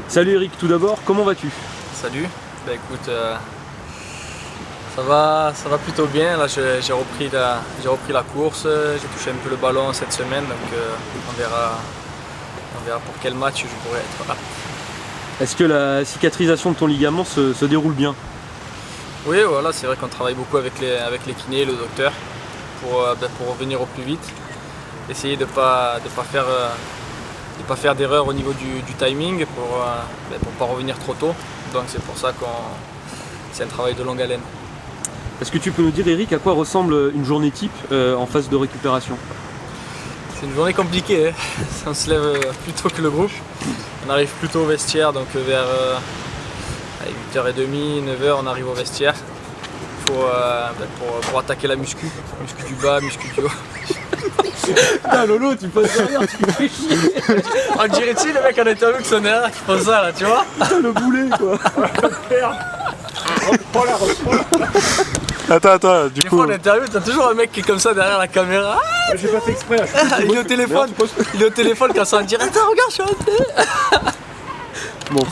Salut Eric, tout d'abord, comment vas-tu? Salut, bah écoute, ça va plutôt bien. Là, j'ai repris la course, j'ai touché un peu le ballon cette semaine, donc on verra pour quel match je pourrais être apte. Est-ce que la cicatrisation de ton ligament se déroule bien? Oui, voilà, c'est vrai qu'on travaille beaucoup avec les kinés et le docteur pour revenir au plus vite, essayer de pas faire d'erreur au niveau du timing pour pas revenir trop tôt. Donc c'est pour ça que c'est un travail de longue haleine. Est-ce que tu peux nous dire, Eric, à quoi ressemble une journée type en phase de récupération? C'est une journée compliquée, hein. On se lève plus tôt que le groupe. On arrive plus tôt au vestiaire, donc vers 8h30, 9h on arrive au vestiaire pour attaquer la muscu du bas, muscu du haut. Ah Lolo, tu passes derrière, tu me fais chier. On dirait-tu le mec en interview de son derrière qui font ça là, tu vois? Putain, le boulet quoi. Attends, du Des coup. fois en interview, t'as toujours un mec qui est comme ça derrière la caméra. Ah, J'ai pas fait exprès. il est au téléphone quand ça en direct. Attends, regarde, je suis en télé. Bon.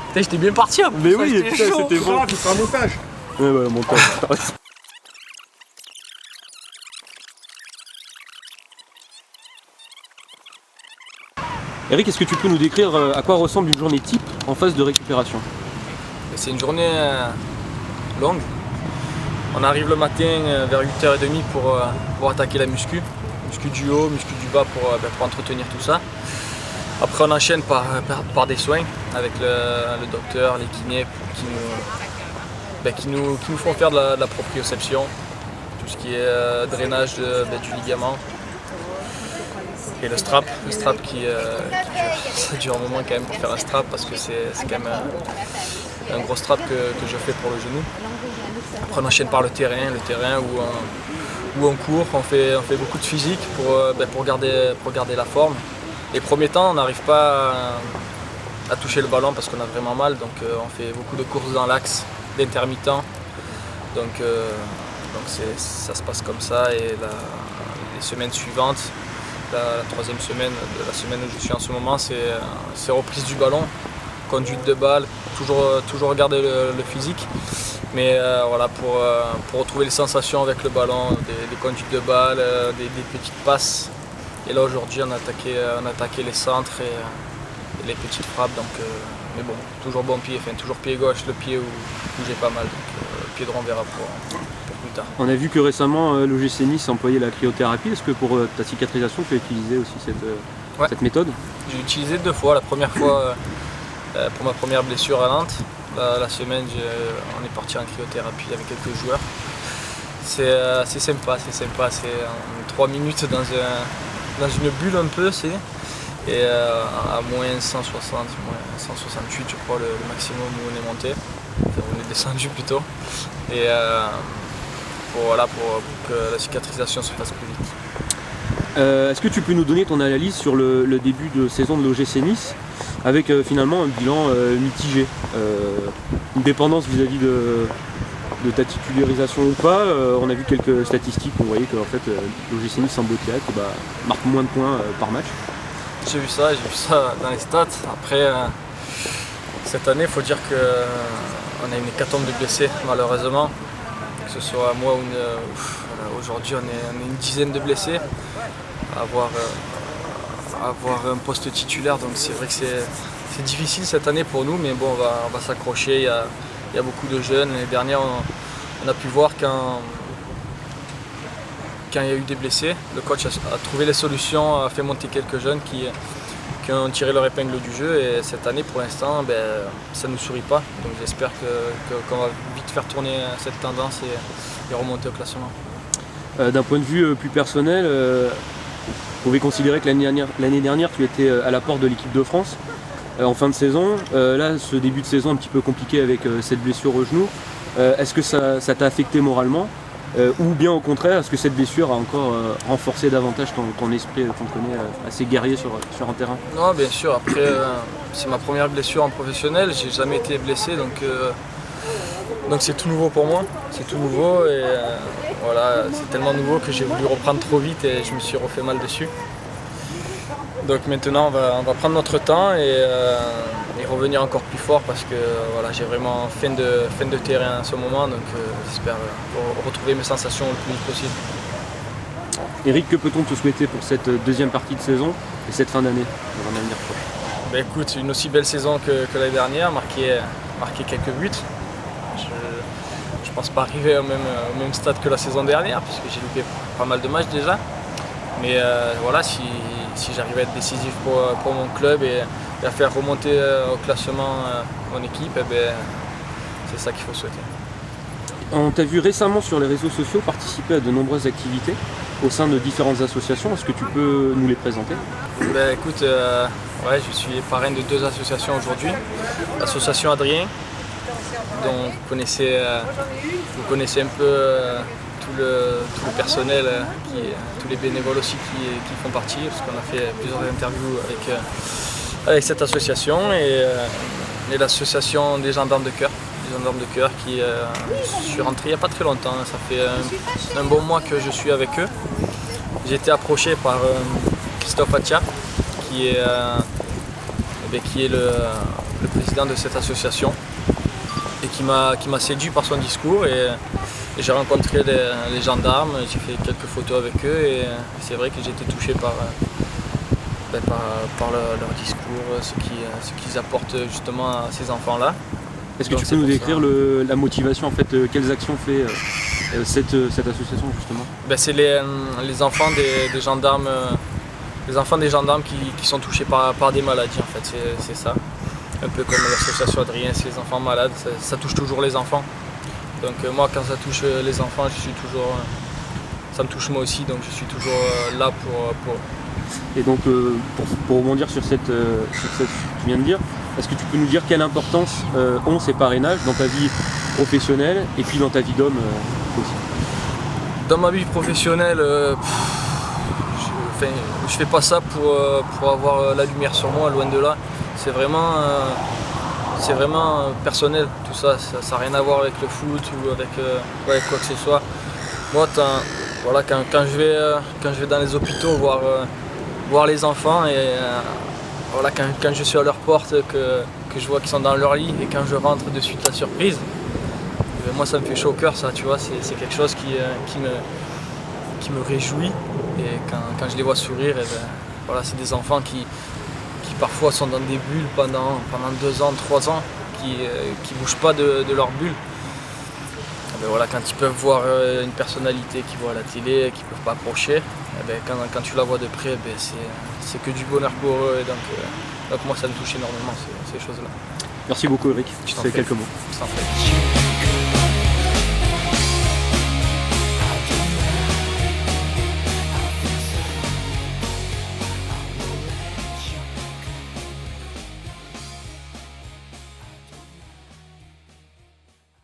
Putain, j'étais bien parti. Mais oui, j'étais chaud. c'était bon. Tu feras un montage. Ouais, montage. Eric, est-ce que tu peux nous décrire à quoi ressemble une journée type en phase de récupération? C'est une journée longue. On arrive le matin vers 8h30 pour attaquer la muscu du haut, muscu du bas pour entretenir tout ça. Après on enchaîne par des soins avec le docteur, les kinés qui nous font faire de la proprioception, tout ce qui est drainage du ligament. Et le strap qui dure, ça dure un moment quand même pour faire un strap parce que c'est quand même un gros strap que je fais pour le genou. Après on enchaîne par le terrain où on court, on fait beaucoup de physique pour garder la forme. Les premiers temps on n'arrive pas à toucher le ballon parce qu'on a vraiment mal, donc on fait beaucoup de courses dans l'axe, d'intermittents. Donc ça se passe comme ça et les semaines suivantes, la troisième semaine de la semaine où je suis en ce moment, c'est reprise du ballon, conduite de balle, toujours regarder le physique. Mais voilà, pour retrouver les sensations avec le ballon, des conduites de balle, des petites passes. Et là aujourd'hui on a attaqué les centres et les petites frappes. Donc, mais bon, toujours bon pied, toujours pied gauche, le pied où j'ai pas mal. Donc le pied droit on verra pour plus tard. On a vu que récemment l'OGC Nice employait la cryothérapie. Est-ce que pour ta cicatrisation tu as utilisé aussi cette méthode? J'ai utilisé 2 fois. La première fois pour ma première blessure à Nantes. La semaine on est parti en cryothérapie avec quelques joueurs. C'est sympa, c'est en 3 minutes dans une bulle un peu, et à moins 160, moins 168 je crois le maximum où on est monté. Enfin, on est descendu plutôt. Et pour que la cicatrisation se fasse plus vite. Est-ce que tu peux nous donner ton analyse sur le début de saison de l'OGC Nice avec finalement un bilan mitigé, une dépendance vis-à-vis de ta titularisation ou pas? On a vu quelques statistiques, on voyait que en fait, l'OGC Nice en Botiac marque moins de points par match. J'ai vu ça dans les stats. Après, cette année, il faut dire qu'on a une hécatombe de blessés malheureusement. Que ce soit moi ou aujourd'hui, on est une dizaine de blessés. Avoir un poste titulaire, donc c'est vrai que c'est difficile cette année pour nous, mais bon, on va s'accrocher. Il y a beaucoup de jeunes. L'année dernière, on a pu voir quand il y a eu des blessés, le coach a trouvé les solutions, a fait monter quelques jeunes qui ont tiré leur épingle du jeu, et cette année pour l'instant ça ne nous sourit pas. Donc j'espère qu'on va vite faire tourner cette tendance et remonter au classement. D'un point de vue plus personnel, vous pouvez considérer que l'année dernière tu étais à la porte de l'équipe de France en fin de saison. Là, ce début de saison un petit peu compliqué avec cette blessure au genou, est-ce que ça t'a affecté moralement ou bien au contraire, est-ce que cette blessure a encore renforcé davantage ton esprit qu'on connaît assez guerrier sur un terrain? Non, bien sûr, après c'est ma première blessure en professionnel, j'ai jamais été blessé, donc c'est tout nouveau pour moi, c'est tout nouveau, et voilà, c'est tellement nouveau que j'ai voulu reprendre trop vite et je me suis refait mal dessus. Donc maintenant on va prendre notre temps et revenir encore plus fort parce que voilà, j'ai vraiment fin de terrain en ce moment, donc j'espère retrouver mes sensations le plus vite possible. Eric, que peut-on te souhaiter pour cette deuxième partie de saison et cette fin d'année dans un avenir proche? Ben écoute, une aussi belle saison que l'année dernière, marquer quelques buts. Je pense pas arriver au même stade que la saison dernière puisque j'ai loupé pas mal de matchs déjà. Mais voilà, si j'arrive à être décisif pour mon club et à faire remonter au classement mon équipe, eh ben, c'est ça qu'il faut souhaiter. On t'a vu récemment sur les réseaux sociaux participer à de nombreuses activités au sein de différentes associations. Est-ce que tu peux nous les présenter? Ben, écoute, ouais, je suis parrain de 2 associations aujourd'hui. L'association Adrien, dont vous connaissez un peu tout le personnel, tous les bénévoles aussi qui font partie, parce qu'on a fait plusieurs interviews avec cette association, et l'association des gendarmes de cœur. Qui je suis rentré il n'y a pas très longtemps, ça fait un bon mois que je suis avec eux. J'ai été approché par Christophe Atia, qui est le président de cette association et qui m'a séduit par son discours, et j'ai rencontré les gendarmes, j'ai fait quelques photos avec eux, et c'est vrai que j'ai été touché par leur discours, ce qu'ils apportent justement à ces enfants-là. Est-ce que tu peux nous décrire la motivation, en fait, quelles actions fait cette association justement? Ben, c'est les enfants des gendarmes, qui sont touchés par des maladies, en fait, c'est ça. Un peu comme l'association Adrien, c'est les enfants malades, ça touche toujours les enfants. Donc moi, quand ça touche les enfants, ça me touche moi aussi, donc je suis toujours là pour. Et donc pour rebondir sur ce que tu viens de dire, est-ce que tu peux nous dire quelle importance ont ces parrainages dans ta vie professionnelle et puis dans ta vie d'homme aussi? Dans ma vie professionnelle, je fais pas ça pour avoir la lumière sur moi, loin de là. C'est vraiment personnel tout ça. Ça n'a rien à voir avec le foot ou avec quoi que ce soit. Moi, voilà, quand je vais dans les hôpitaux voir les enfants, et voilà, quand je suis à leur porte, que je vois qu'ils sont dans leur lit, et quand je rentre de suite la surprise, moi ça me fait chaud au cœur, ça, tu vois, c'est quelque chose qui me réjouit, et quand je les vois sourire, et ben, voilà, c'est des enfants qui parfois sont dans des bulles pendant 2 ans, 3 ans, qui bougent pas de leur bulle. Ben voilà, quand ils peuvent voir une personnalité qu'ils voient à la télé, qu'ils peuvent pas approcher, ben quand tu la vois de près, ben c'est que du bonheur pour eux, et donc moi ça me touche énormément ces choses-là. Merci beaucoup Eric, Je t'en c'est prie. quelques mots. Je t'en prie.